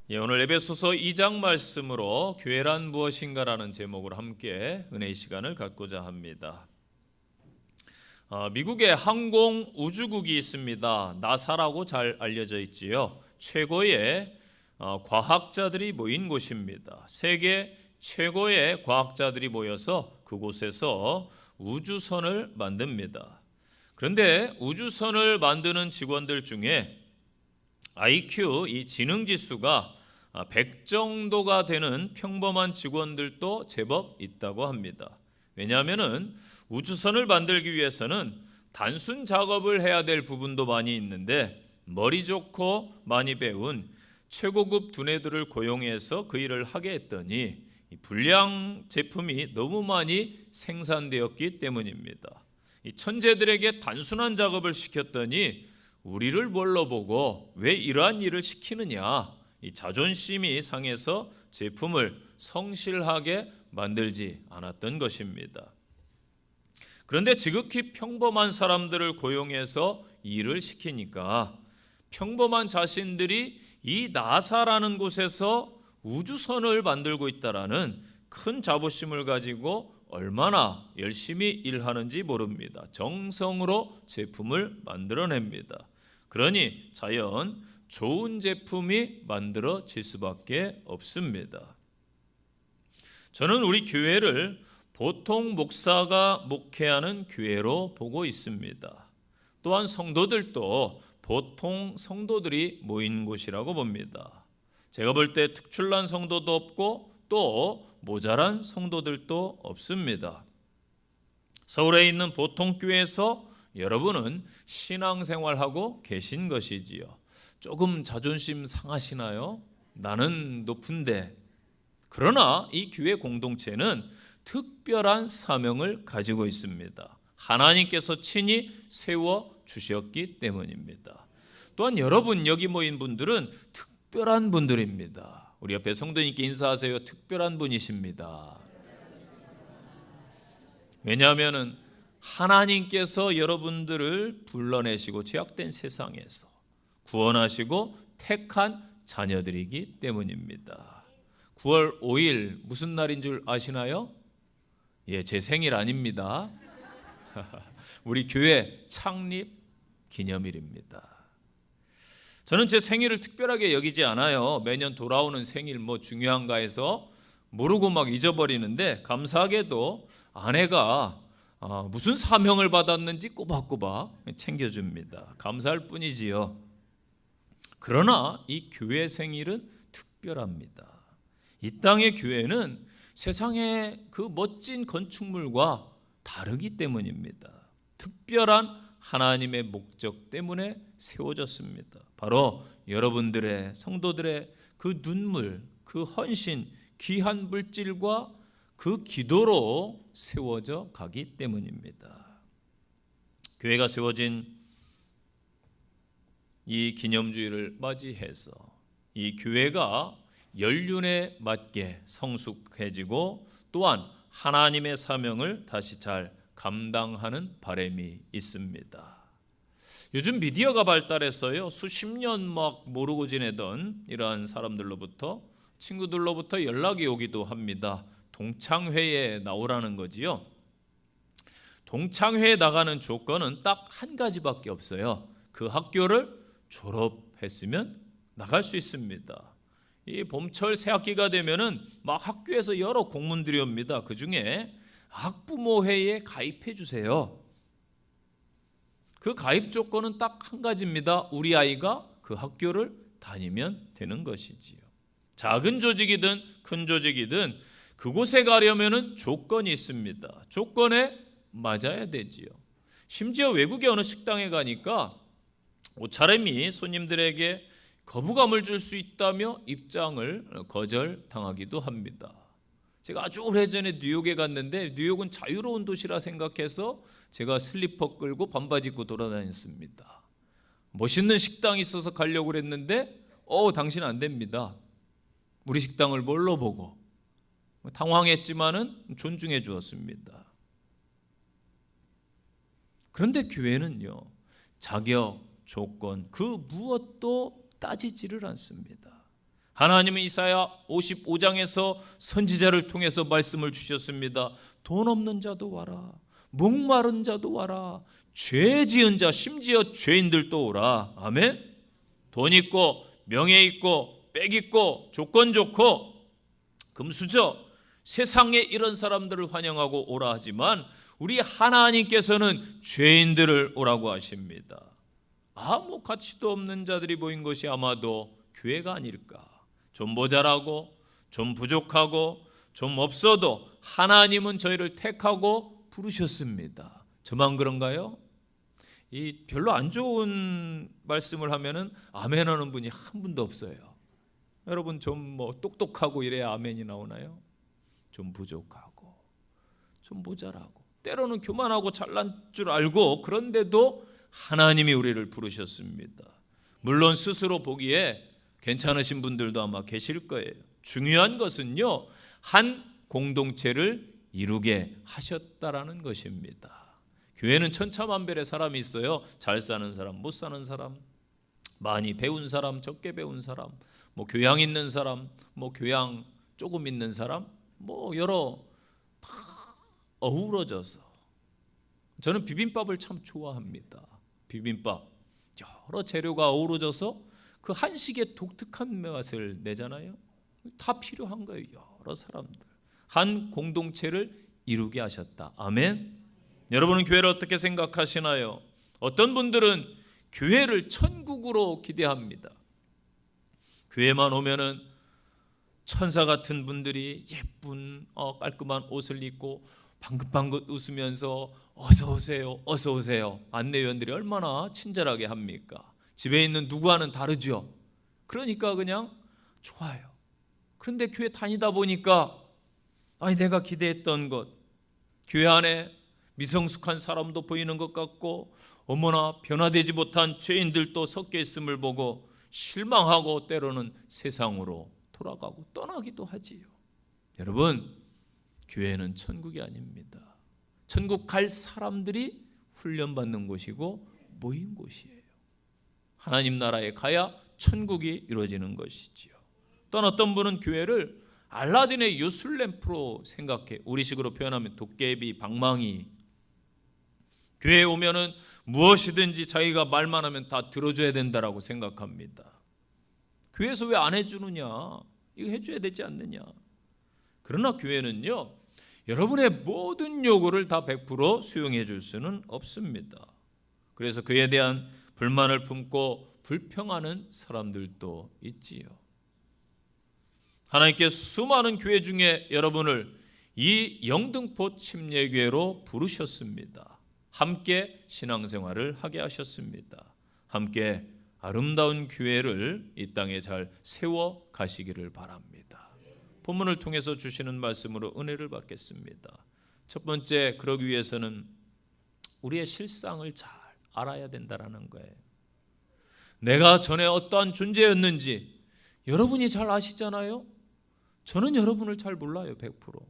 오늘 에베소서 2장 말씀으로 교회란 무엇인가라는 제목으로 함께 은혜의 시간을 갖고자 합니다. 미국에 항공 우주국이 있습니다. 나사라고 잘 알려져 있지요. 최고의 과학자들이 모인 곳입니다. 세계 최고의 과학자들이 모여서 그곳에서 우주선을 만듭니다. 그런데 우주선을 만드는 직원들 중에 IQ, 이 지능지수가 100 정도가 되는 평범한 직원들도 제법 있다고 합니다. 왜냐하면 우주선을 만들기 위해서는 단순 작업을 해야 될 부분도 많이 있는데 머리 좋고 많이 배운 최고급 두뇌들을 고용해서 그 일을 하게 했더니 불량 제품이 너무 많이 생산되었기 때문입니다. 이 천재들에게 단순한 작업을 시켰더니 우리를 뭘로 보고 왜 이러한 일을 시키느냐, 이 자존심이 상해서 제품을 성실하게 만들지 않았던 것입니다. 그런데 지극히 평범한 사람들을 고용해서 일을 시키니까 평범한 자신들이 이 나사라는 곳에서 우주선을 만들고 있다라는 큰 자부심을 가지고 얼마나 열심히 일하는지 모릅니다. 정성으로 제품을 만들어냅니다. 그러니 자연 좋은 제품이 만들어질 수밖에 없습니다. 저는 우리 교회를 보통 목사가 목회하는 교회로 보고 있습니다. 또한 성도들도 보통 성도들이 모인 곳이라고 봅니다. 제가 볼 때 특출난 성도도 없고 또 모자란 성도들도 없습니다. 서울에 있는 보통 교회에서 여러분은 신앙생활하고 계신 것이지요. 조금 자존심 상하시나요? 나는 높은데. 그러나 이 교회 공동체는 특별한 사명을 가지고 있습니다. 하나님께서 친히 세워 주셨기 때문입니다. 또한 여러분 여기 모인 분들은 특별한 분들입니다. 우리 옆에 성도님께 인사하세요. 특별한 분이십니다. 왜냐하면 하나님께서 여러분들을 불러내시고 죄악된 세상에서 구원하시고 택한 자녀들이기 때문입니다. 9월 5일 무슨 날인 줄 아시나요? 제 생일 아닙니다. 우리 교회 창립 기념일입니다. 저는 제 생일을 특별하게 여기지 않아요. 매년 돌아오는 생일 중요한가 해서 모르고 막 잊어버리는데 감사하게도 아내가 무슨 사명을 받았는지 꼬박꼬박 챙겨줍니다. 감사할 뿐이지요. 그러나 이 교회 생일은 특별합니다. 이 땅의 교회는 세상의 그 멋진 건축물과 다르기 때문입니다. 특별한 하나님의 목적 때문에 세워졌습니다. 바로 여러분들의 성도들의 그 눈물, 그 헌신, 귀한 물질과 그 기도로 세워져 가기 때문입니다. 교회가 세워진 이 기념주일을 맞이해서 이 교회가 연륜에 맞게 성숙해지고 또한 하나님의 사명을 다시 잘 감당하는 바람이 있습니다. 요즘 미디어가 발달해서요, 수십 년 막 모르고 지내던 이러한 사람들로부터 친구들로부터 연락이 오기도 합니다. 동창회에 나오라는 거지요. 동창회에 나가는 조건은 딱 한 가지밖에 없어요. 그 학교를 졸업했으면 나갈 수 있습니다. 이 봄철 새학기가 되면은 막 학교에서 여러 공문들이 옵니다. 그 중에 학부모회에 가입해 주세요. 그 가입 조건은 딱 한 가지입니다. 우리 아이가 그 학교를 다니면 되는 것이지요. 작은 조직이든 큰 조직이든 그곳에 가려면은 조건이 있습니다. 조건에 맞아야 되지요. 심지어 외국의 어느 식당에 가니까 옷차림이 손님들에게 거부감을 줄 수 있다며 입장을 거절당하기도 합니다. 제가 아주 오래전에 뉴욕에 갔는데 뉴욕은 자유로운 도시라 생각해서 제가 슬리퍼 끌고 반바지 입고 돌아다녔습니다. 멋있는 식당이 있어서 가려고 그랬는데 당신 안 됩니다. 우리 식당을 뭘로 보고. 당황했지만은 존중해 주었습니다. 그런데 교회는요, 자격, 조건 그 무엇도 따지지를 않습니다. 하나님은 이사야 55장에서 선지자를 통해서 말씀을 주셨습니다. 돈 없는 자도 와라, 목마른 자도 와라, 죄 지은 자, 심지어 죄인들도 오라. 아멘. 돈 있고 명예 있고 빽 있고 조건 좋고 금수저, 세상에 이런 사람들을 환영하고 오라 하지만 우리 하나님께서는 죄인들을 오라고 하십니다. 아무 가치도 없는 자들이 모인 것이 아마도 교회가 아닐까. 좀 모자라고 좀 부족하고 좀 없어도 하나님은 저희를 택하고 부르셨습니다. 저만 그런가요? 이 별로 안 좋은 말씀을 하면은 아멘 하는 분이 한 분도 없어요. 여러분 좀 뭐 똑똑하고 이래야 아멘이 나오나요? 좀 부족하고 좀 모자라고 때로는 교만하고 잘난 줄 알고 그런데도 하나님이 우리를 부르셨습니다. 물론 스스로 보기에 괜찮으신 분들도 아마 계실 거예요. 중요한 것은요, 한 공동체를 이루게 하셨다라는 것입니다. 교회는 천차만별의 사람이 있어요. 잘 사는 사람, 못 사는 사람, 많이 배운 사람, 적게 배운 사람, 뭐 교양 있는 사람, 뭐 교양 조금 있는 사람, 뭐 여러 다 어우러져서. 저는 비빔밥을 참 좋아합니다. 비빔밥 여러 재료가 어우러져서 그 한식의 독특한 맛을 내잖아요. 다 필요한 거예요. 여러 사람들 한 공동체를 이루게 하셨다. 아멘. 여러분은 교회를 어떻게 생각하시나요? 어떤 분들은 교회를 천국으로 기대합니다. 교회만 오면은 천사 같은 분들이 예쁜 깔끔한 옷을 입고 방긋방긋 웃으면서 어서 오세요, 어서 오세요. 안내위원들이 얼마나 친절하게 합니까? 집에 있는 누구와는 다르죠. 그러니까 그냥 좋아요. 그런데 교회 다니다 보니까 내가 기대했던 것, 교회 안에 미성숙한 사람도 보이는 것 같고 어머나 변화되지 못한 죄인들도 섞여 있음을 보고 실망하고 때로는 세상으로 돌아가고 떠나기도 하지요. 여러분, 교회는 천국이 아닙니다. 천국 갈 사람들이 훈련받는 곳이고 모인 곳이에요. 하나님 나라에 가야 천국이 이루어지는 것이지요. 또 어떤 분은 교회를 알라딘의 요술램프로 생각해. 우리식으로 표현하면 도깨비, 방망이. 교회에 오면은 무엇이든지 자기가 말만 하면 다 들어줘야 된다라고 생각합니다. 교회에서 왜 안 해주느냐? 이거 해줘야 되지 않느냐? 그러나 교회는요, 여러분의 모든 요구를 다 100% 수용해 줄 수는 없습니다. 그래서 그에 대한 불만을 품고 불평하는 사람들도 있지요. 하나님께 수많은 교회 중에 여러분을 이 영등포 침례교회로 부르셨습니다. 함께 신앙생활을 하게 하셨습니다. 함께 아름다운 교회를 이 땅에 잘 세워 가시기를 바랍니다. 본문을 통해서 주시는 말씀으로 은혜를 받겠습니다. 첫 번째, 그러기 위해서는 우리의 실상을 잘 알아야 된다는 거예요. 내가 전에 어떠한 존재였는지 여러분이 잘 아시잖아요. 저는 여러분을 잘 몰라요. 100%.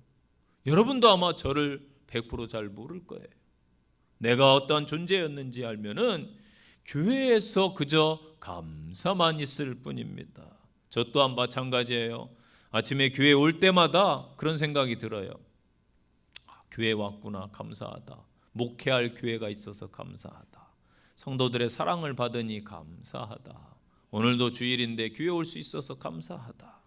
여러분도 아마 저를 100% 잘 모를 거예요. 내가 어떠한 존재였는지 알면은 교회에서 그저 감사만 있을 뿐입니다. 저 또한 마찬가지예요. 아침에 교회 올 때마다 그런 생각이 들어요. 교회 왔구나, 감사하다. 목회할 교회가 있어서 감사하다. 성도들의 사랑을 받으니 감사하다. 오늘도 주일인데 교회 올 수 있어서 감사하다.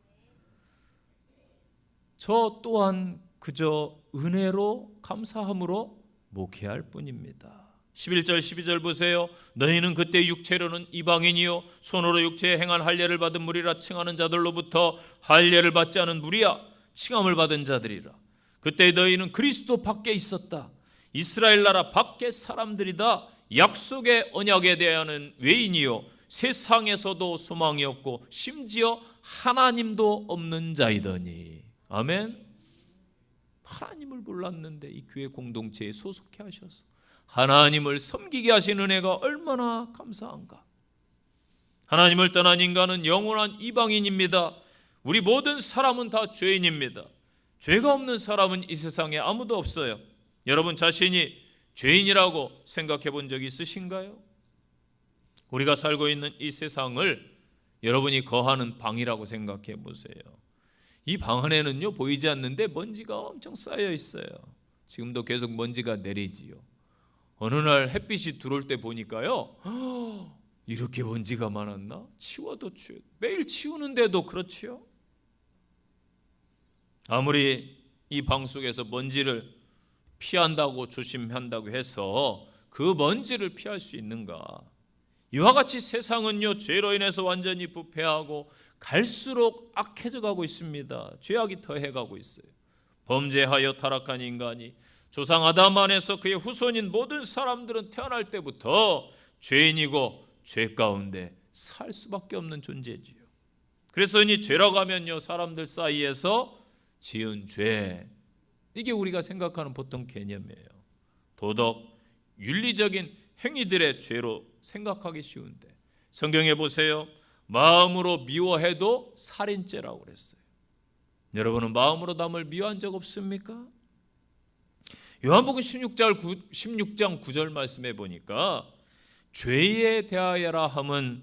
저 또한 그저 은혜로 감사함으로 목회할 뿐입니다. 11절 12절 보세요. 너희는 그때 육체로는 이방인이요 손으로 육체에 행한 할례를 받은 무리라 칭하는 자들로부터 할례를 받지 않은 무리야 칭함을 받은 자들이라. 그때 너희는 그리스도 밖에 있었다. 이스라엘 나라 밖의 사람들이다. 약속의 언약에 대하는 외인이요 세상에서도 소망이 없고 심지어 하나님도 없는 자이더니. 아멘. 하나님을 몰랐는데 이 교회 공동체에 소속해 하셔서 하나님을 섬기게 하신 은혜가 얼마나 감사한가. 하나님을 떠난 인간은 영원한 이방인입니다. 우리 모든 사람은 다 죄인입니다. 죄가 없는 사람은 이 세상에 아무도 없어요. 여러분 자신이 죄인이라고 생각해 본 적이 있으신가요? 우리가 살고 있는 이 세상을 여러분이 거하는 방이라고 생각해 보세요. 이 방 안에는요 보이지 않는데 먼지가 엄청 쌓여 있어요. 지금도 계속 먼지가 내리지요. 어느 날 햇빛이 들어올 때 보니까요, 이렇게 먼지가 많았나? 치워도 매일 치우는데도 그렇지요. 아무리 이 방 속에서 먼지를 피한다고 조심한다고 해서 그 먼지를 피할 수 있는가? 이와 같이 세상은요 죄로 인해서 완전히 부패하고 갈수록 악해져 가고 있습니다. 죄악이 더해가고 있어요. 범죄하여 타락한 인간이 조상 아담 안에서 그의 후손인 모든 사람들은 태어날 때부터 죄인이고 죄 가운데 살 수밖에 없는 존재지요. 그래서 이 죄라고 하면요 사람들 사이에서 지은 죄, 이게 우리가 생각하는 보통 개념이에요. 도덕, 윤리적인 행위들의 죄로 생각하기 쉬운데 성경에 보세요. 마음으로 미워해도 살인죄라고 그랬어요. 여러분은 마음으로 남을 미워한 적 없습니까? 요한복음 16장 9절 말씀해 보니까 죄에 대하여라 함은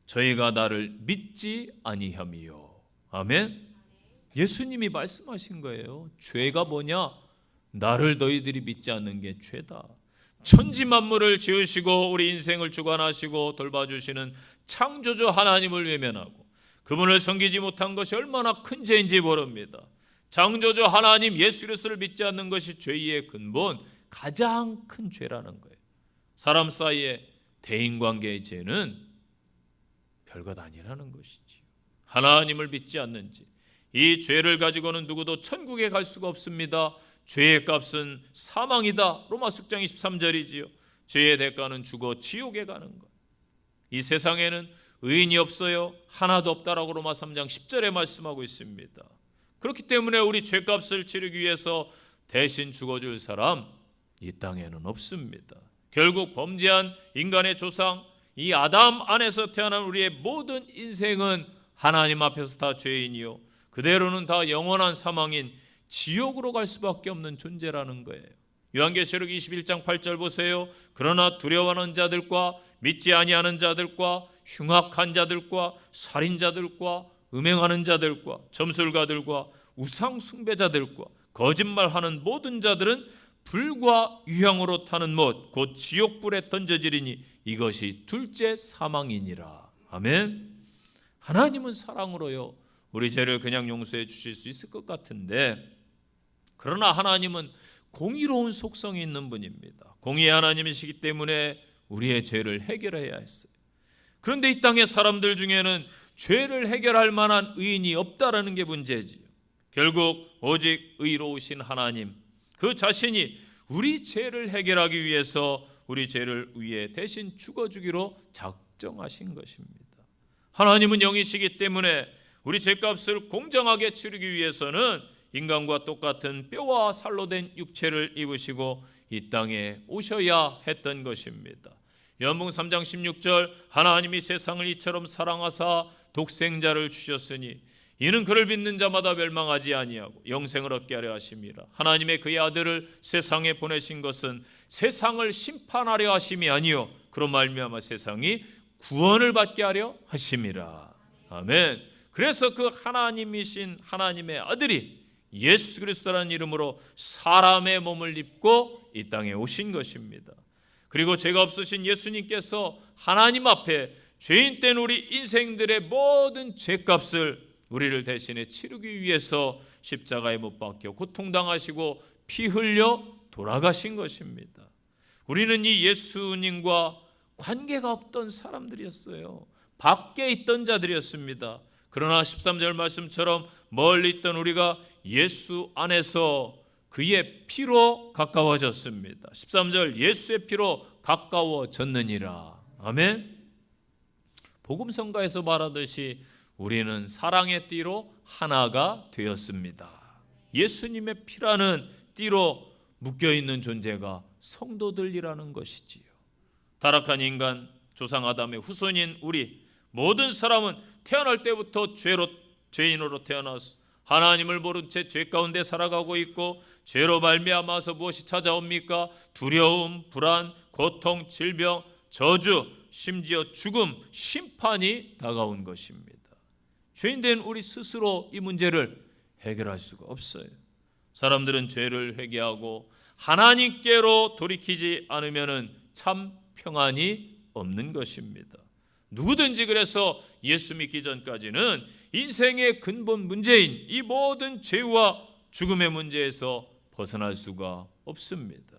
저희가 나를 믿지 아니함이요. 아멘. 예수님이 말씀하신 거예요. 죄가 뭐냐? 나를 너희들이 믿지 않는 게 죄다. 천지 만물을 지으시고 우리 인생을 주관하시고 돌봐주시는 창조주 하나님을 외면하고 그분을 섬기지 못한 것이 얼마나 큰 죄인지 모릅니다. 창조주 하나님 예수 그리스도를 믿지 않는 것이 죄의 근본, 가장 큰 죄라는 거예요. 사람 사이의 대인관계의 죄는 별것 아니라는 것이지요. 하나님을 믿지 않는지 이 죄를 가지고는 누구도 천국에 갈 수가 없습니다. 죄의 값은 사망이다. 로마서 6장 23절이지요. 죄의 대가는 죽어 지옥에 가는 것. 이 세상에는 의인이 없어요. 하나도 없다라고 로마 3장 10절에 말씀하고 있습니다. 그렇기 때문에 우리 죄값을 치르기 위해서 대신 죽어줄 사람 이 땅에는 없습니다. 결국 범죄한 인간의 조상 이 아담 안에서 태어난 우리의 모든 인생은 하나님 앞에서 다 죄인이요 그대로는 다 영원한 사망인 지옥으로 갈 수밖에 없는 존재라는 거예요. 요한계시록 21장 8절 보세요. 그러나 두려워하는 자들과 믿지 아니하는 자들과 흉악한 자들과 살인자들과 음행하는 자들과 점술가들과 우상 숭배자들과 거짓말하는 모든 자들은 불과 유황으로 타는 못 곧 지옥불에 던져지리니 이것이 둘째 사망이니라. 아멘. 하나님은 사랑으로요 우리 죄를 그냥 용서해 주실 수 있을 것 같은데, 그러나 하나님은 공의로운 속성이 있는 분입니다. 공의의 하나님이시기 때문에 우리의 죄를 해결해야 했어요. 그런데 이 땅의 사람들 중에는 죄를 해결할 만한 의인이 없다라는 게 문제지요. 결국 오직 의로우신 하나님 그 자신이 우리 죄를 해결하기 위해서 우리 죄를 위해 대신 죽어주기로 작정하신 것입니다. 하나님은 영이시기 때문에 우리 죄값을 공정하게 치르기 위해서는 인간과 똑같은 뼈와 살로 된 육체를 입으시고 이 땅에 오셔야 했던 것입니다. 요한복음 3장 16절 하나님이 세상을 이처럼 사랑하사 독생자를 주셨으니 이는 그를 믿는 자마다 멸망하지 아니하고 영생을 얻게 하려 하심이라. 하나님의 그의 아들을 세상에 보내신 것은 세상을 심판하려 하심이 아니요 그로 말미암아 세상이 구원을 받게 하려 하심이라. 아멘. 그래서 그 하나님이신 하나님의 아들이 예수 그리스도라는 이름으로 사람의 몸을 입고 이 땅에 오신 것입니다. 그리고 죄가 없으신 예수님께서 하나님 앞에 죄인 된 우리 인생들의 모든 죄값을 우리를 대신에 치르기 위해서 십자가에 못 박혀 고통당하시고 피 흘려 돌아가신 것입니다. 우리는 이 예수님과 관계가 없던 사람들이었어요. 밖에 있던 자들이었습니다. 그러나 13절 말씀처럼 멀리 있던 우리가 예수 안에서 그의 피로 가까워졌습니다. 13절 예수의 피로 가까워졌느니라. 아멘. 복음성가에서 말하듯이 우리는 사랑의 띠로 하나가 되었습니다. 예수님의 피라는 띠로 묶여있는 존재가 성도들이라는 것이지요. 타락한 인간 조상 아담의 후손인 우리 모든 사람은 태어날 때부터 죄인으로 태어나서 하나님을 모른 채 죄 가운데 살아가고 있고 죄로 말미암아서 무엇이 찾아옵니까? 두려움, 불안, 고통, 질병, 저주, 심지어 죽음, 심판이 다가온 것입니다. 죄인된 우리 스스로 이 문제를 해결할 수가 없어요. 사람들은 죄를 회개하고 하나님께로 돌이키지 않으면 참 평안이 없는 것입니다. 누구든지 그래서 예수 믿기 전까지는 인생의 근본 문제인 이 모든 죄와 죽음의 문제에서 벗어날 수가 없습니다.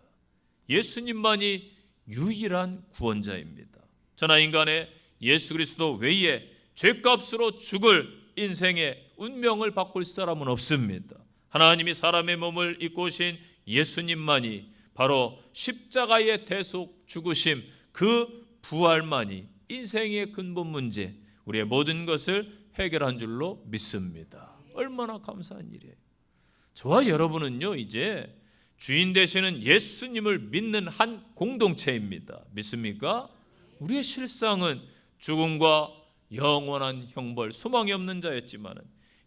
예수님만이 유일한 구원자입니다. 저나 인간의 예수 그리스도 외에 죄값으로 죽을 인생의 운명을 바꿀 사람은 없습니다. 하나님이 사람의 몸을 입고 오신 예수님만이 바로 십자가의 대속 죽으심, 그 부활만이 인생의 근본 문제, 우리의 모든 것을 해결한 줄로 믿습니다. 얼마나 감사한 일이에요. 저와 여러분은요, 이제 주인 되시는 예수님을 믿는 한 공동체입니다. 믿습니까? 우리의 실상은 죽음과 영원한 형벌, 소망이 없는 자였지만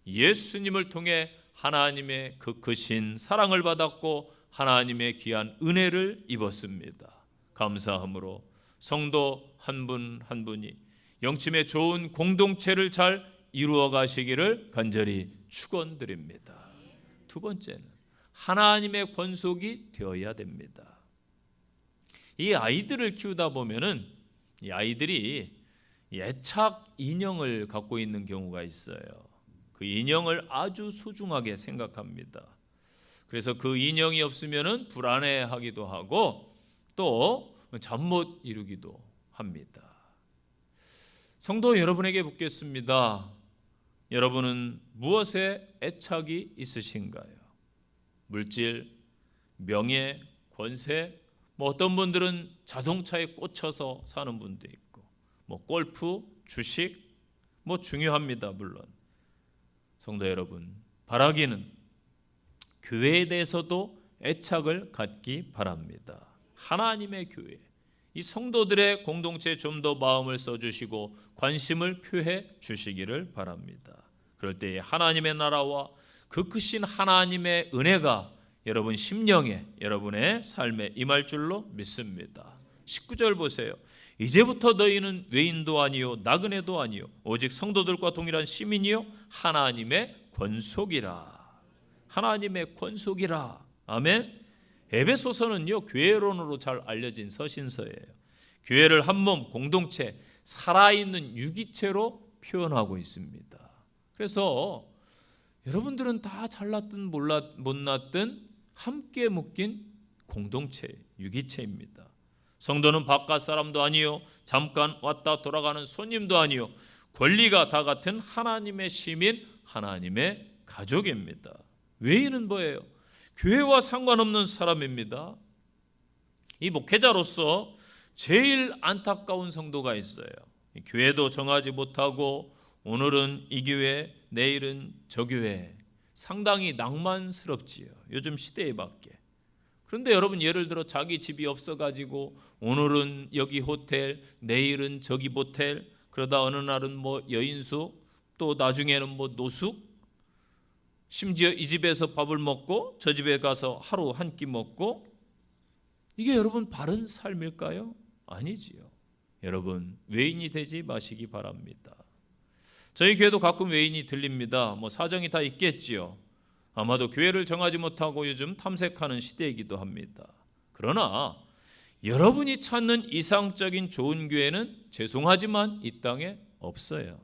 예수님을 통해 하나님의 그 크신 사랑을 받았고 하나님의 귀한 은혜를 입었습니다. 감사함으로 성도 한 분 한 분이 영침의 좋은 공동체를 잘 이루어 가시기를 간절히 축원드립니다. 두 번째는 하나님의 권속이 되어야 됩니다. 이 아이들을 키우다 보면은 이 아이들이 애착 인형을 갖고 있는 경우가 있어요. 그 인형을 아주 소중하게 생각합니다. 그래서 그 인형이 없으면은 불안해하기도 하고 또 잠 못 이루기도 합니다. 성도 여러분에게 묻겠습니다. 여러분은 무엇에 애착이 있으신가요? 물질, 명예, 권세, 어떤 분들은 자동차에 꽂혀서 사는 분도 있고, 골프, 주식, 중요합니다. 물론 성도 여러분, 바라기는 교회에 대해서도 애착을 갖기 바랍니다. 하나님의 교회, 이 성도들의 공동체에 좀 더 마음을 써주시고 관심을 표해 주시기를 바랍니다. 그럴 때에 하나님의 나라와 그 크신 하나님의 은혜가 여러분 심령에, 여러분의 삶에 임할 줄로 믿습니다. 19절 보세요. 이제부터 너희는 외인도 아니요 나그네도 아니요 오직 성도들과 동일한 시민이요 하나님의 권속이라. 하나님의 권속이라. 아멘. 에베소서는요 교회론으로 잘 알려진 서신서예요. 교회를 한 몸 공동체, 살아있는 유기체로 표현하고 있습니다. 그래서 여러분들은 다 잘났든 못났든 함께 묶인 공동체, 유기체입니다. 성도는 바깥 사람도 아니요 잠깐 왔다 돌아가는 손님도 아니요 권리가 다 같은 하나님의 시민, 하나님의 가족입니다. 외인은 뭐예요? 교회와 상관없는 사람입니다. 이 목회자로서 제일 안타까운 성도가 있어요. 교회도 정하지 못하고 오늘은 이 교회, 내일은 저 교회. 상당히 낭만스럽지요. 요즘 시대에 맞게. 그런데 여러분 예를 들어 자기 집이 없어가지고 오늘은 여기 호텔, 내일은 저기 모텔, 그러다 어느 날은 여인숙, 또 나중에는 노숙, 심지어 이 집에서 밥을 먹고 저 집에 가서 하루 한 끼 먹고, 이게 여러분 바른 삶일까요? 아니지요. 여러분 외인이 되지 마시기 바랍니다. 저희 교회도 가끔 외인이 들립니다. 사정이 다 있겠지요. 아마도 교회를 정하지 못하고 요즘 탐색하는 시대이기도 합니다. 그러나 여러분이 찾는 이상적인 좋은 교회는 죄송하지만 이 땅에 없어요.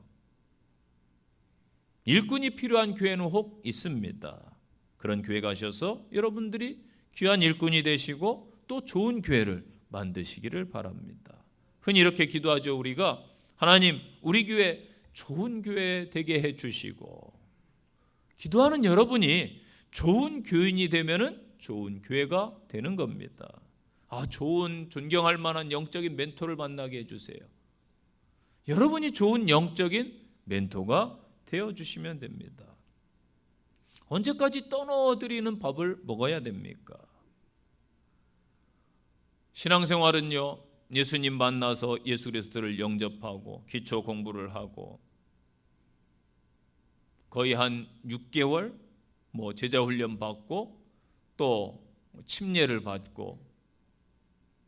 일꾼이 필요한 교회는 혹 있습니다. 그런 교회 가셔서 여러분들이 귀한 일꾼이 되시고 또 좋은 교회를 만드시기를 바랍니다. 흔히 이렇게 기도하죠. 우리가 하나님 우리 교회 좋은 교회 되게 해주시고, 기도하는 여러분이 좋은 교인이 되면은 좋은 교회가 되는 겁니다. 좋은 존경할 만한 영적인 멘토를 만나게 해주세요. 여러분이 좋은 영적인 멘토가 되어주시면 됩니다. 언제까지 떠넣어드리는 밥을 먹어야 됩니까? 신앙생활은요, 예수님 만나서 예수 그리스도를 영접하고 기초 공부를 하고 거의 한 6개월 제자 훈련 받고 또 침례를 받고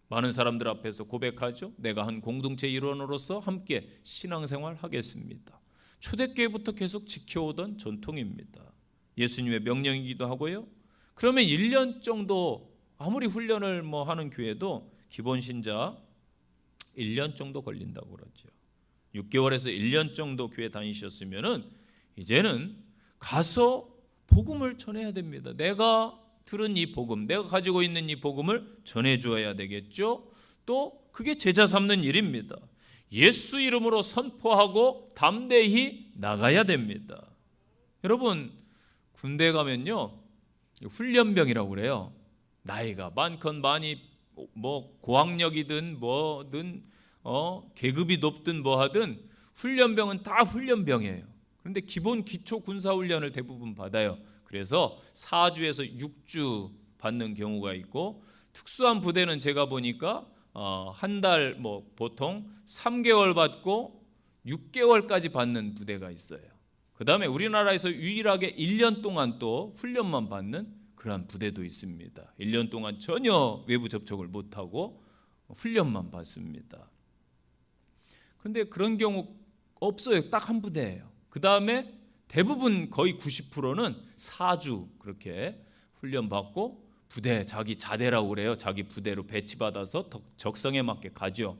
많은 사람들 앞에서 고백하죠. 내가 한 공동체 일원으로서 함께 신앙생활 하겠습니다. 초대교회부터 계속 지켜오던 전통입니다. 예수님의 명령이기도 하고요. 그러면 1년 정도 아무리 훈련을 하는 교회도 기본 신자 1년 정도 걸린다고 그러죠. 6개월에서 1년 정도 교회 다니셨으면은 이제는 가서 복음을 전해야 됩니다. 내가 들은 이 복음, 내가 가지고 있는 이 복음을 전해 주어야 되겠죠. 또 그게 제자 삼는 일입니다. 예수 이름으로 선포하고 담대히 나가야 됩니다. 여러분, 군대 가면요, 훈련병이라고 그래요. 나이가 많건 많이 고학력이든 뭐든 계급이 높든 뭐하든 훈련병은 다 훈련병이에요. 그런데 기본 기초 군사 훈련을 대부분 받아요. 그래서 4주에서 6주 받는 경우가 있고, 특수한 부대는 제가 보니까 한 달 보통 3개월 받고 6개월까지 받는 부대가 있어요. 그 다음에 우리나라에서 유일하게 1년 동안 또 훈련만 받는 그러한 부대도 있습니다. 1년 동안 전혀 외부 접촉을 못하고 훈련만 받습니다. 그런데 그런 경우 없어요. 딱 한 부대예요. 그 다음에 대부분 거의 90%는 4주 그렇게 훈련받고 부대, 자기 자대라고 그래요. 자기 부대로 배치받아서 적성에 맞게 가죠.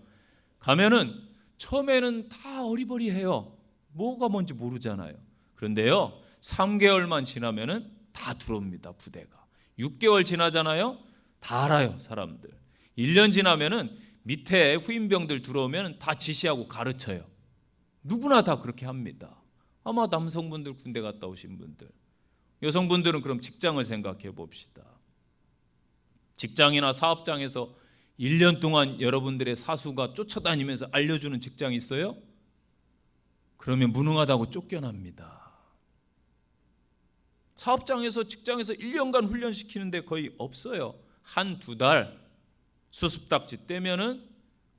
가면은 처음에는 다 어리버리해요. 뭐가 뭔지 모르잖아요. 그런데요, 3개월만 지나면은 다 들어옵니다. 부대가 6개월 지나잖아요. 다 알아요. 사람들 1년 지나면은 밑에 후임병들 들어오면 다 지시하고 가르쳐요. 누구나 다 그렇게 합니다. 아마 남성분들 군대 갔다 오신 분들, 여성분들은 그럼 직장을 생각해 봅시다. 직장이나 사업장에서 1년 동안 여러분들의 사수가 쫓아다니면서 알려주는 직장 있어요? 그러면 무능하다고 쫓겨납니다. 사업장에서 직장에서 1년간 훈련시키는데 거의 없어요. 한두 달 수습딱지 떼면은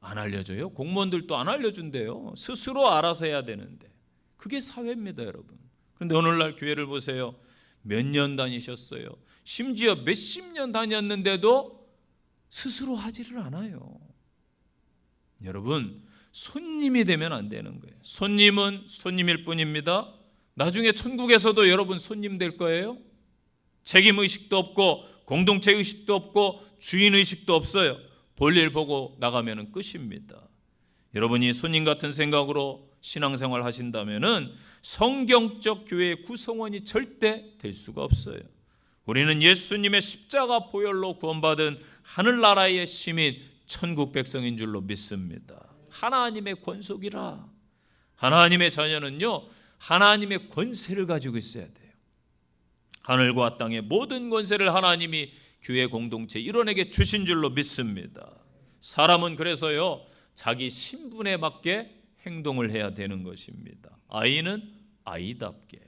안 알려줘요. 공무원들도 안 알려준대요. 스스로 알아서 해야 되는데. 그게 사회입니다, 여러분. 그런데 오늘날 교회를 보세요. 몇 년 다니셨어요. 심지어 몇십 년 다녔는데도 스스로 하지를 않아요. 여러분, 손님이 되면 안 되는 거예요. 손님은 손님일 뿐입니다. 나중에 천국에서도 여러분 손님 될 거예요. 책임의식도 없고 공동체 의식도 없고 주인의식도 없어요. 볼일 보고 나가면 끝입니다. 여러분이 손님 같은 생각으로 신앙생활 하신다면 성경적 교회의 구성원이 절대 될 수가 없어요. 우리는 예수님의 십자가 보혈로 구원받은 하늘나라의 시민, 천국 백성인 줄로 믿습니다. 하나님의 권속이라. 하나님의 자녀는요, 하나님의 권세를 가지고 있어야 돼요. 하늘과 땅의 모든 권세를 하나님이 교회 공동체 일원에게 주신 줄로 믿습니다. 사람은 그래서요, 자기 신분에 맞게 행동을 해야 되는 것입니다. 아이는 아이답게,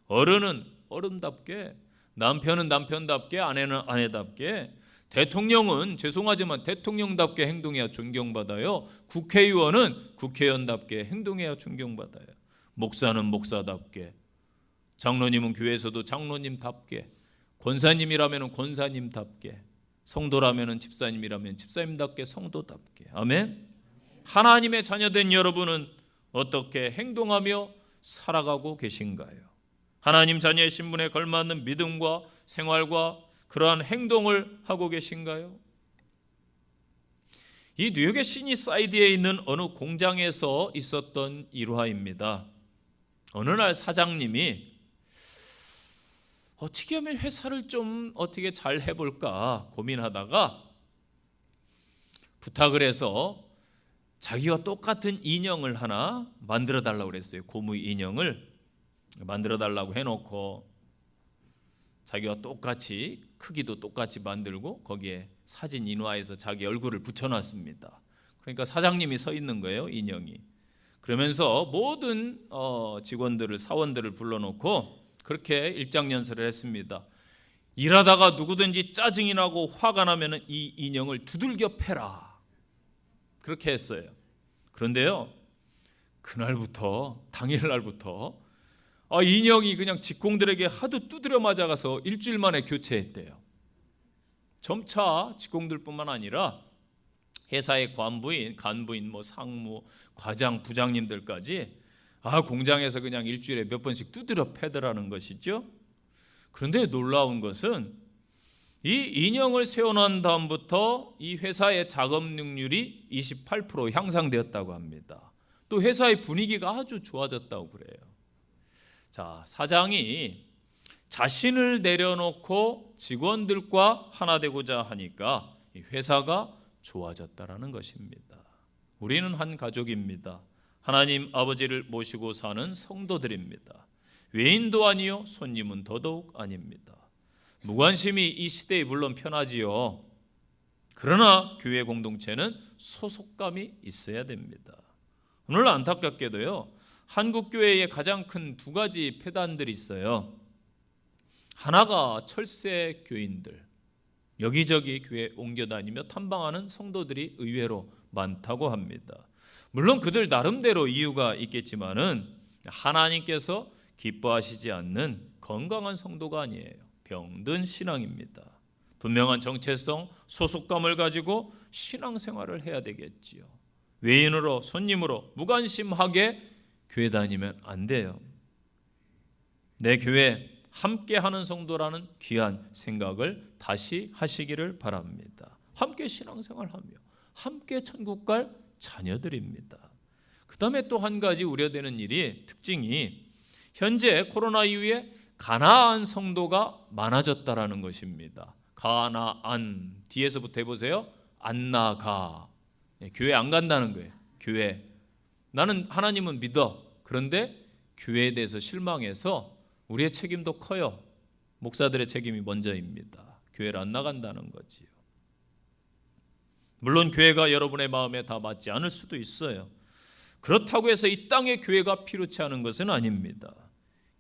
어른은 어른답게, 남편은 남편답게, 아내는 아내답게, 대통령은 죄송하지만 대통령답게 행동해야 존경받아요. 국회의원은 국회의원답게 행동해야 존경받아요. 목사는 목사답게, 장로님은 교회에서도 장로님답게, 권사님이라면 권사님답게, 성도라면 집사님이라면 집사님답게 성도답게. 아멘. 하나님의 자녀된 여러분은 어떻게 행동하며 살아가고 계신가요? 하나님 자녀의 신분에 걸맞는 믿음과 생활과 그러한 행동을 하고 계신가요? 이 뉴욕의 시니사이드에 있는 어느 공장에서 있었던 일화입니다. 어느 날 사장님이 어떻게 하면 회사를 좀 어떻게 잘 해볼까 고민하다가 부탁을 해서 자기와 똑같은 인형을 하나 만들어 달라고 그랬어요. 고무 인형을 만들어 달라고 해놓고 자기와 똑같이 크기도 똑같이 만들고 거기에 사진 인화해서 자기 얼굴을 붙여놨습니다. 그러니까 사장님이 서 있는 거예요, 인형이. 그러면서 모든 직원들을, 사원들을 불러놓고 그렇게 일장연설을 했습니다. 일하다가 누구든지 짜증이 나고 화가 나면 이 인형을 두들겨 패라. 그렇게 했어요. 그런데요, 그날부터, 당일날부터 인형이 그냥 직공들에게 하도 두드려 맞아가서 일주일 만에 교체했대요. 점차 직공들뿐만 아니라 회사의 간부인, 상무, 과장, 부장님들까지 공장에서 그냥 일주일에 몇 번씩 두드려 패더라는 것이죠. 그런데 놀라운 것은 이 인형을 세워놓은 다음부터 이 회사의 작업 능률이 28% 향상되었다고 합니다. 또 회사의 분위기가 아주 좋아졌다고 그래요. 자, 사장이 자신을 내려놓고 직원들과 하나 되고자 하니까 이 회사가 좋아졌다라는 것입니다. 우리는 한 가족입니다. 하나님 아버지를 모시고 사는 성도들입니다. 외인도 아니요 손님은 더더욱 아닙니다. 무관심이 이 시대에 물론 편하지요. 그러나 교회 공동체는 소속감이 있어야 됩니다. 오늘 안타깝게도요, 한국 교회에 가장 큰 두 가지 폐단들이 있어요. 하나가 철새 교인들, 여기저기 교회 옮겨 다니며 탐방하는 성도들이 의외로 많다고 합니다. 물론 그들 나름대로 이유가 있겠지만은 하나님께서 기뻐하시지 않는 건강한 성도가 아니에요. 병든 신앙입니다. 분명한 정체성, 소속감을 가지고 신앙생활을 해야 되겠지요. 외인으로, 손님으로 무관심하게 교회 다니면 안 돼요. 내 교회 함께하는 성도라는 귀한 생각을 다시 하시기를 바랍니다. 함께 신앙생활하며 함께 천국 갈 자녀들입니다. 그 다음에 또 한 가지 우려되는 일이, 특징이 현재 코로나 이후에 가나안 성도가 많아졌다라는 것입니다. 가나안, 뒤에서부터 해보세요. 안 나가. 교회 안 간다는 거예요. 교회. 나는 하나님은 믿어. 그런데 교회에 대해서 실망해서 우리의 책임도 커요. 목사들의 책임이 먼저입니다. 교회를 안 나간다는 거지요. 물론 교회가 여러분의 마음에 다 맞지 않을 수도 있어요. 그렇다고 해서 이 땅에 교회가 필요치 않은 것은 아닙니다.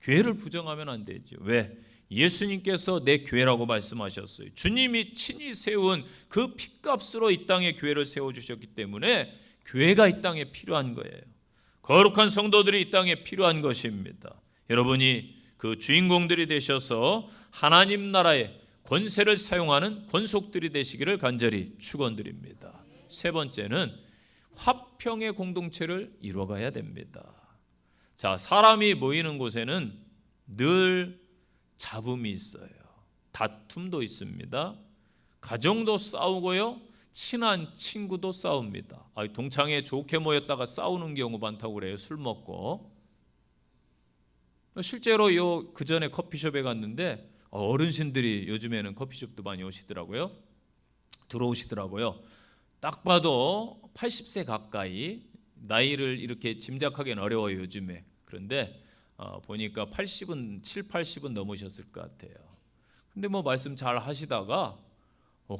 교회를 부정하면 안 되죠. 왜? 예수님께서 내 교회라고 말씀하셨어요. 주님이 친히 세운 그 핏값으로 이 땅에 교회를 세워주셨기 때문에 교회가 이 땅에 필요한 거예요. 거룩한 성도들이 이 땅에 필요한 것입니다. 여러분이 그 주인공들이 되셔서 하나님 나라의 권세를 사용하는 권속들이 되시기를 간절히 축원드립니다. 세 번째는 화평의 공동체를 이루어가야 됩니다. 자, 사람이 모이는 곳에는 늘 잡음이 있어요. 다툼도 있습니다. 가정도 싸우고요. 친한 친구도 싸웁니다. 동창회 좋게 모였다가 싸우는 경우 많다고 그래요. 술 먹고. 실제로 그 전에 커피숍에 갔는데 어르신들이 요즘에는 커피숍도 많이 오시더라고요. 들어오시더라고요. 딱 봐도 80세 가까이, 나이를 이렇게 짐작하기는 어려워요 요즘에. 그런데 보니까 80은 80은 넘으셨을 것 같아요. 근데 말씀 잘 하시다가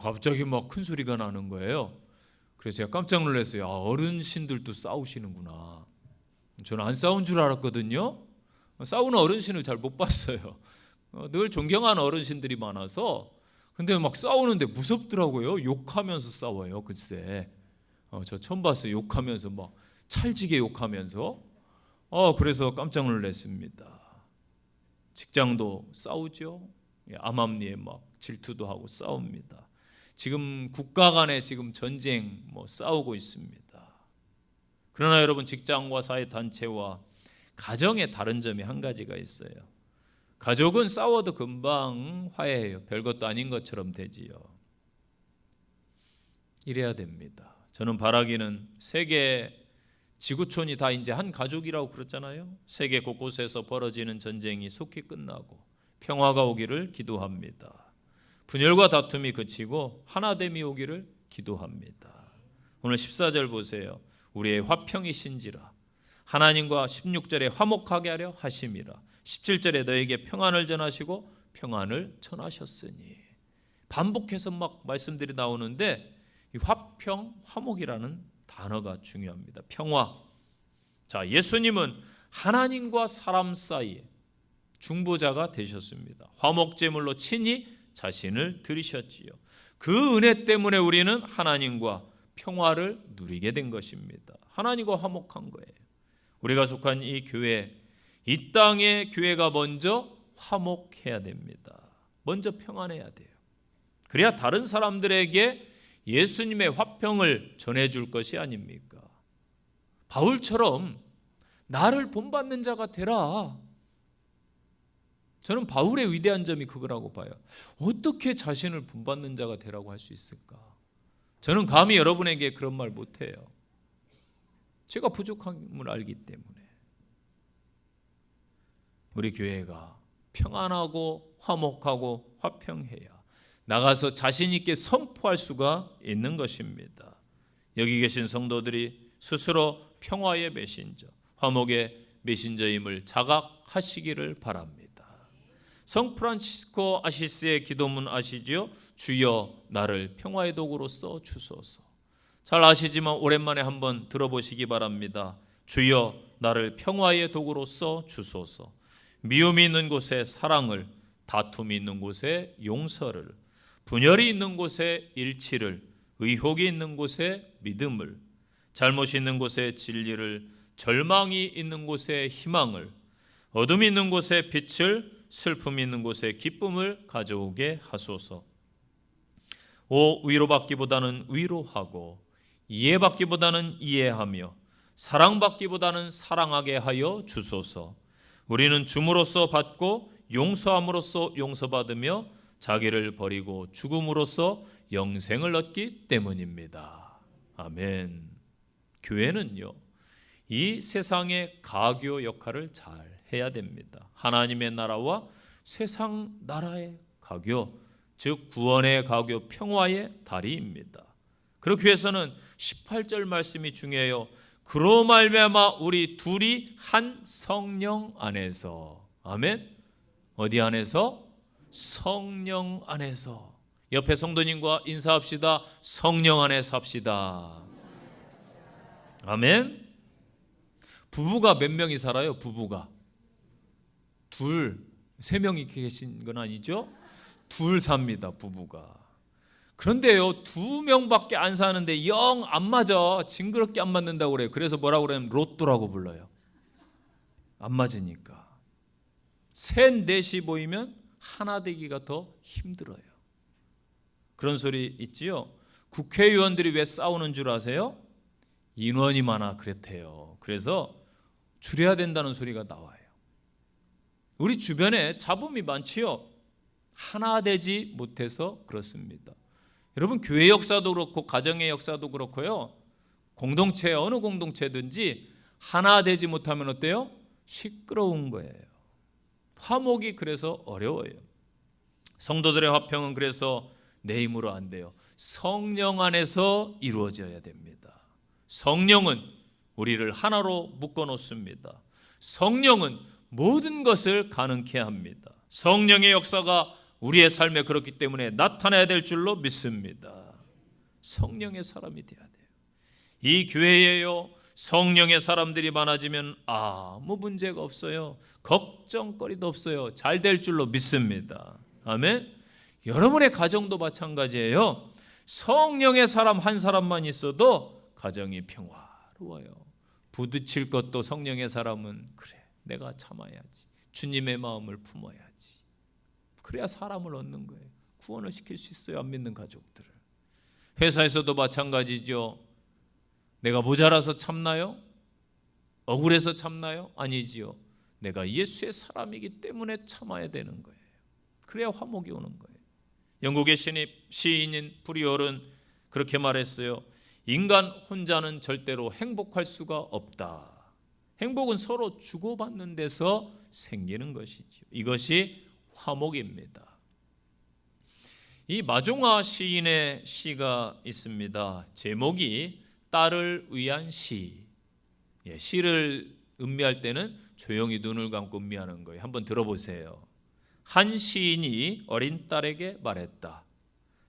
갑자기 큰 소리가 나는 거예요. 그래서 제가 깜짝 놀랐어요. 어르신들도 싸우시는구나. 저는 안 싸운 줄 알았거든요. 싸우는 어르신을 잘 못 봤어요. 늘 존경하는 어르신들이 많아서. 근데 싸우는데 무섭더라고요. 욕하면서 싸워요. 글쎄, 저 처음 봤어요. 욕하면서 찰지게 욕하면서. 그래서 깜짝 놀랐습니다. 직장도 싸우죠. 암암리에 질투도 하고 싸웁니다. 지금 국가 간에 지금 전쟁 싸우고 있습니다. 그러나 여러분, 직장과 사회 단체와 가정의 다른 점이 한 가지가 있어요. 가족은 싸워도 금방 화해해요. 별것도 아닌 것처럼 되지요. 이래야 됩니다. 저는 바라기는 세계 지구촌이 다 이제 한 가족이라고 그랬잖아요. 세계 곳곳에서 벌어지는 전쟁이 속히 끝나고 평화가 오기를 기도합니다. 분열과 다툼이 그치고 하나됨이 오기를 기도합니다. 오늘 14절 보세요. 우리의 화평이신지라 하나님과 16절에 화목하게 하려 하심이라 17절에 너에게 평안을 전하시고 평안을 전하셨으니. 반복해서 말씀들이 나오는데 이 화평, 화목이라는 단어가 중요합니다. 평화. 자, 예수님은 하나님과 사람 사이에 중보자가 되셨습니다. 화목제물로 친히 자신을 드리셨지요. 그 은혜 때문에 우리는 하나님과 평화를 누리게 된 것입니다. 하나님과 화목한 거예요. 우리가 속한 이 교회, 이 땅의 교회가 먼저 화목해야 됩니다. 먼저 평안해야 돼요. 그래야 다른 사람들에게 예수님의 화평을 전해줄 것이 아닙니까? 바울처럼 나를 본받는 자가 되라. 저는 바울의 위대한 점이 그거라고 봐요. 어떻게 자신을 본받는 자가 되라고 할 수 있을까? 저는 감히 여러분에게 그런 말 못해요. 제가 부족함을 알기 때문에. 우리 교회가 평안하고 화목하고 화평해야 나가서 자신 있게 선포할 수가 있는 것입니다. 여기 계신 성도들이 스스로 평화의 메신저, 화목의 메신저임을 자각하시기를 바랍니다. 성 프란치스코 아시스의 기도문 아시지요? 주여 나를 평화의 도구로 써 주소서. 잘 아시지만 오랜만에 한번 들어보시기 바랍니다. 주여 나를 평화의 도구로 써 주소서. 미움이 있는 곳에 사랑을, 다툼이 있는 곳에 용서를, 분열이 있는 곳에 일치를, 의혹이 있는 곳에 믿음을, 잘못이 있는 곳에 진리를, 절망이 있는 곳에 희망을, 어둠이 있는 곳에 빛을, 슬픔이 있는 곳에 기쁨을 가져오게 하소서. 위로받기보다는 위로하고 이해받기보다는 이해하며 사랑받기보다는 사랑하게 하여 주소서. 우리는 줌으로써 받고 용서함으로써 용서받으며 자기를 버리고 죽음으로써 영생을 얻기 때문입니다. 아멘. 교회는요, 이 세상의 가교 역할을 잘 해야 됩니다. 하나님의 나라와 세상 나라의 가교, 즉 구원의 가교, 평화의 다리입니다. 그렇기 위해서는 18절 말씀이 중요해요. 그로 말미암아 우리 둘이 한 성령 안에서. 아멘. 어디 안에서? 성령 안에서. 옆에 성도님과 인사합시다. 성령 안에서 합시다. 아멘. 부부가 몇 명이 살아요? 부부가 세 명이 계신 건 아니죠? 둘 삽니다. 부부가. 그런데요, 2명밖에 안 사는데 영 안 맞아. 징그럽게 안 맞는다고 그래요. 그래서 뭐라고 그러냐면 로또라고 불러요. 안 맞으니까. 셋, 넷이 모이면 하나 되기가 더 힘들어요. 그런 소리 있지요? 국회의원들이 왜 싸우는 줄 아세요? 인원이 많아 그랬대요. 그래서 줄여야 된다는 소리가 나와요. 우리 주변에 잡음이 많지요? 하나 되지 못해서 그렇습니다. 여러분, 교회 역사도 그렇고 가정의 역사도 그렇고요, 공동체, 어느 공동체든지 하나 되지 못하면 어때요? 시끄러운 거예요. 화목이 그래서 어려워요. 성도들의 화평은 그래서 내 힘으로 안 돼요. 성령 안에서 이루어져야 됩니다. 성령은 우리를 하나로 묶어 놓습니다. 성령은 모든 것을 가능케 합니다. 성령의 역사가 우리의 삶에 그렇기 때문에 나타나야 될 줄로 믿습니다. 성령의 사람이 돼야 돼요. 이 교회에요, 성령의 사람들이 많아지면 아무 문제가 없어요. 걱정거리도 없어요. 잘 될 줄로 믿습니다. 아멘. 여러분의 가정도 마찬가지예요. 성령의 사람 한 사람만 있어도 가정이 평화로워요. 부딪힐 것도 성령의 사람은 그래, 내가 참아야지. 주님의 마음을 품어야지. 그래야 사람을 얻는 거예요. 구원을 시킬 수 있어요. 안 믿는 가족들을. 회사에서도 마찬가지죠. 내가 모자라서 참나요? 억울해서 참나요? 아니지요. 내가 예수의 사람이기 때문에 참아야 되는 거예요. 그래야 화목이 오는 거예요. 영국의 시인인 프리얼은 그렇게 말했어요. 인간 혼자는 절대로 행복할 수가 없다. 행복은 서로 주고받는 데서 생기는 것이죠. 이것이 화목입니다. 이 마종아 시인의 시가 있습니다. 제목이 딸을 위한 시. 시를 음미할 때는 조용히 눈을 감고 음미하는 거예요. 한번 들어보세요. 한 시인이 어린 딸에게 말했다.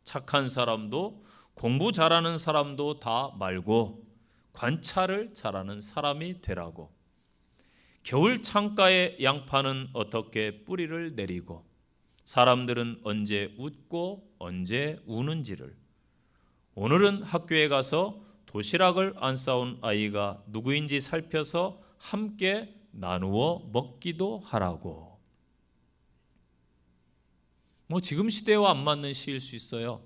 착한 사람도 공부 잘하는 사람도 다 말고 관찰을 잘하는 사람이 되라고. 겨울 창가에 양파는 어떻게 뿌리를 내리고 사람들은 언제 웃고 언제 우는지를, 오늘은 학교에 가서 도시락을 안 싸온 아이가 누구인지 살펴서 함께 나누어 먹기도 하라고. 지금 시대와 안 맞는 시일 수 있어요.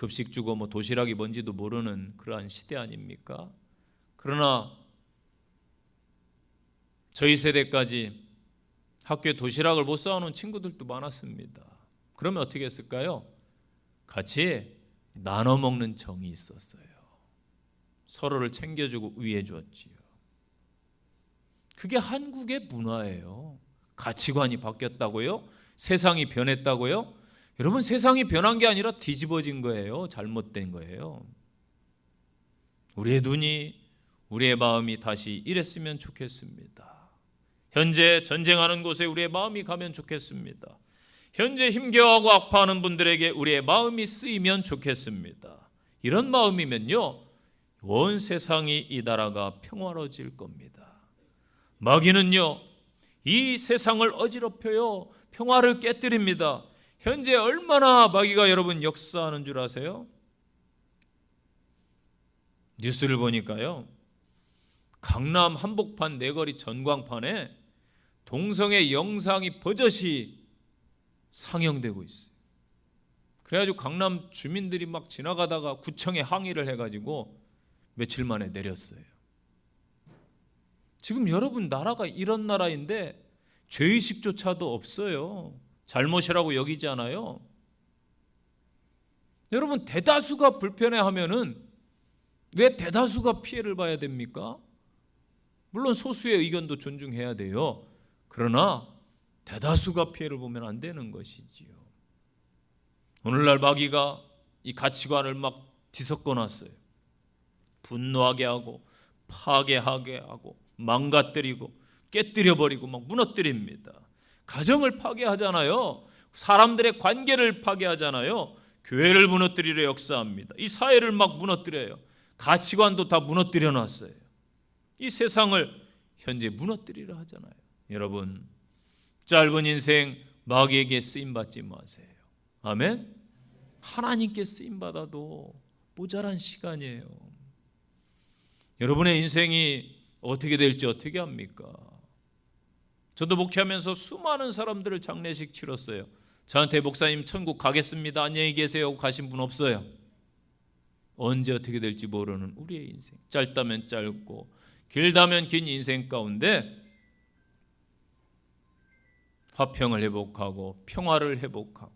급식 주고 뭐 도시락이 뭔지도 모르는 그러한 시대 아닙니까? 그러나 저희 세대까지 학교에 도시락을 못 사오는 친구들도 많았습니다. 그러면 어떻게 했을까요? 같이 나눠 먹는 정이 있었어요. 서로를 챙겨주고 위해 주었지요. 그게 한국의 문화예요. 가치관이 바뀌었다고요? 세상이 변했다고요? 여러분, 세상이 변한 게 아니라 뒤집어진 거예요. 잘못된 거예요. 우리의 눈이, 우리의 마음이 다시 이랬으면 좋겠습니다. 현재 전쟁하는 곳에 우리의 마음이 가면 좋겠습니다. 현재 힘겨워하고 아파하는 분들에게 우리의 마음이 쓰이면 좋겠습니다. 이런 마음이면요, 온 세상이, 이 나라가 평화로워질 겁니다. 마귀는요, 이 세상을 어지럽혀요. 평화를 깨뜨립니다. 현재 얼마나 마귀가 여러분 역사하는 줄 아세요? 뉴스를 보니까요, 강남 한복판 내거리 전광판에 동성애 영상이 버젓이 상영되고 있어요. 그래가지고 강남 주민들이 막 지나가다가 구청에 항의를 해가지고 며칠 만에 내렸어요. 지금 여러분, 나라가 이런 나라인데 죄의식조차도 없어요. 잘못이라고 여기지 않아요. 여러분, 대다수가 불편해하면은 왜 대다수가 피해를 봐야 됩니까? 물론 소수의 의견도 존중해야 돼요. 그러나 대다수가 피해를 보면 안 되는 것이지요. 오늘날 마귀가 이 가치관을 막 뒤섞어 놨어요. 분노하게 하고 파괴하게 하고 망가뜨리고 깨뜨려버리고 막 무너뜨립니다. 가정을 파괴하잖아요. 사람들의 관계를 파괴하잖아요. 교회를 무너뜨리려 역사합니다. 이 사회를 막 무너뜨려요. 가치관도 다 무너뜨려 놨어요. 이 세상을 현재 무너뜨리려 하잖아요. 여러분, 짧은 인생 마귀에게 쓰임받지 마세요. 아멘? 하나님께 쓰임받아도 모자란 시간이에요. 여러분의 인생이 어떻게 될지 어떻게 합니까? 저도 목회하면서 수많은 사람들을 장례식 치렀어요. 저한테 목사님 천국 가겠습니다, 안녕히 계세요 하고 가신 분 없어요. 언제 어떻게 될지 모르는 우리의 인생, 짧다면 짧고 길다면 긴 인생 가운데 화평을 회복하고 평화를 회복하고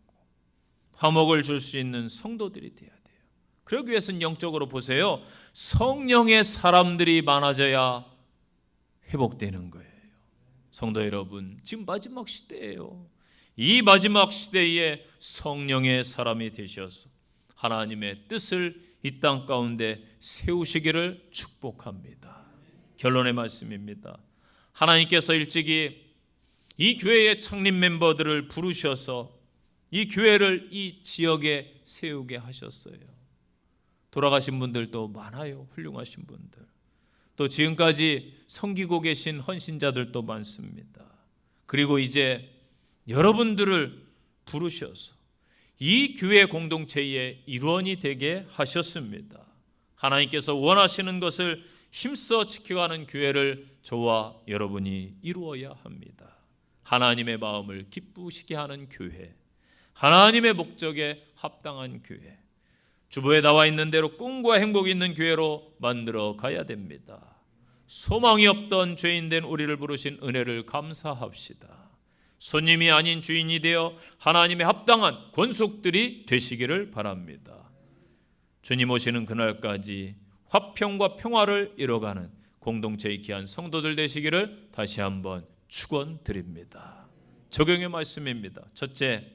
화목을 줄 수 있는 성도들이 되어야 돼요. 그러기 위해서는 영적으로 보세요. 성령의 사람들이 많아져야 회복되는 거예요. 성도 여러분, 지금 마지막 시대예요. 이 마지막 시대에 성령의 사람이 되셔서 하나님의 뜻을 이 땅 가운데 세우시기를 축복합니다. 결론의 말씀입니다. 하나님께서 일찍이 이 교회의 창립 멤버들을 부르셔서 이 교회를 이 지역에 세우게 하셨어요. 돌아가신 분들도 많아요. 훌륭하신 분들. 또 지금까지 섬기고 계신 헌신자들도 많습니다. 그리고 이제 여러분들을 부르셔서 이 교회 공동체의 일원이 되게 하셨습니다. 하나님께서 원하시는 것을 힘써 지켜가는 교회를 저와 여러분이 이루어야 합니다. 하나님의 마음을 기쁘시게 하는 교회, 하나님의 목적에 합당한 교회, 주보에 나와 있는 대로 꿈과 행복이 있는 교회로 만들어 가야 됩니다. 소망이 없던 죄인된 우리를 부르신 은혜를 감사합시다. 손님이 아닌 주인이 되어 하나님의 합당한 권속들이 되시기를 바랍니다. 주님 오시는 그날까지 화평과 평화를 이뤄가는 공동체의 귀한 성도들 되시기를 다시 한번 축원드립니다. 적용의 말씀입니다. 첫째,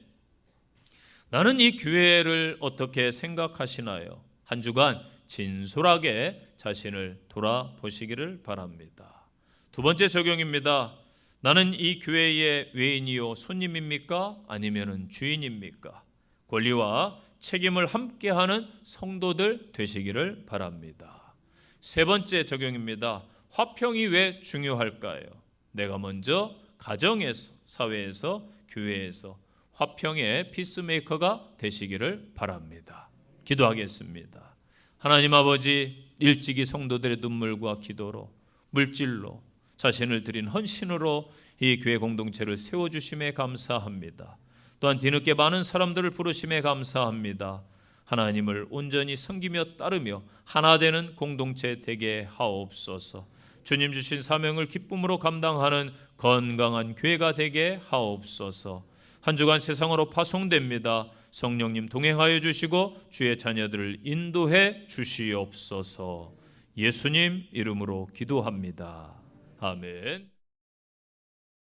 나는 이 교회를 어떻게 생각하시나요? 한 주간 진솔하게 자신을 돌아보시기를 바랍니다. 두 번째 적용입니다. 나는 이 교회의 외인이요 손님입니까? 아니면 주인입니까? 권리와 책임을 함께하는 성도들 되시기를 바랍니다. 세 번째 적용입니다. 화평이 왜 중요할까요? 내가 먼저 가정에서, 사회에서, 교회에서 화평의 피스메이커가 되시기를 바랍니다. 기도하겠습니다. 하나님 아버지, 일찍이 성도들의 눈물과 기도로, 물질로, 자신을 드린 헌신으로 이 교회 공동체를 세워주심에 감사합니다. 또한 뒤늦게 많은 사람들을 부르심에 감사합니다. 하나님을 온전히 섬기며 따르며 하나 되는 공동체 되게 하옵소서. 주님 주신 사명을 기쁨으로 감당하는 건강한 교회가 되게 하옵소서. 한 주간 세상으로 파송됩니다. 성령님 동행하여 주시고 주의 자녀들을 인도해 주시옵소서. 예수님 이름으로 기도합니다. 아멘.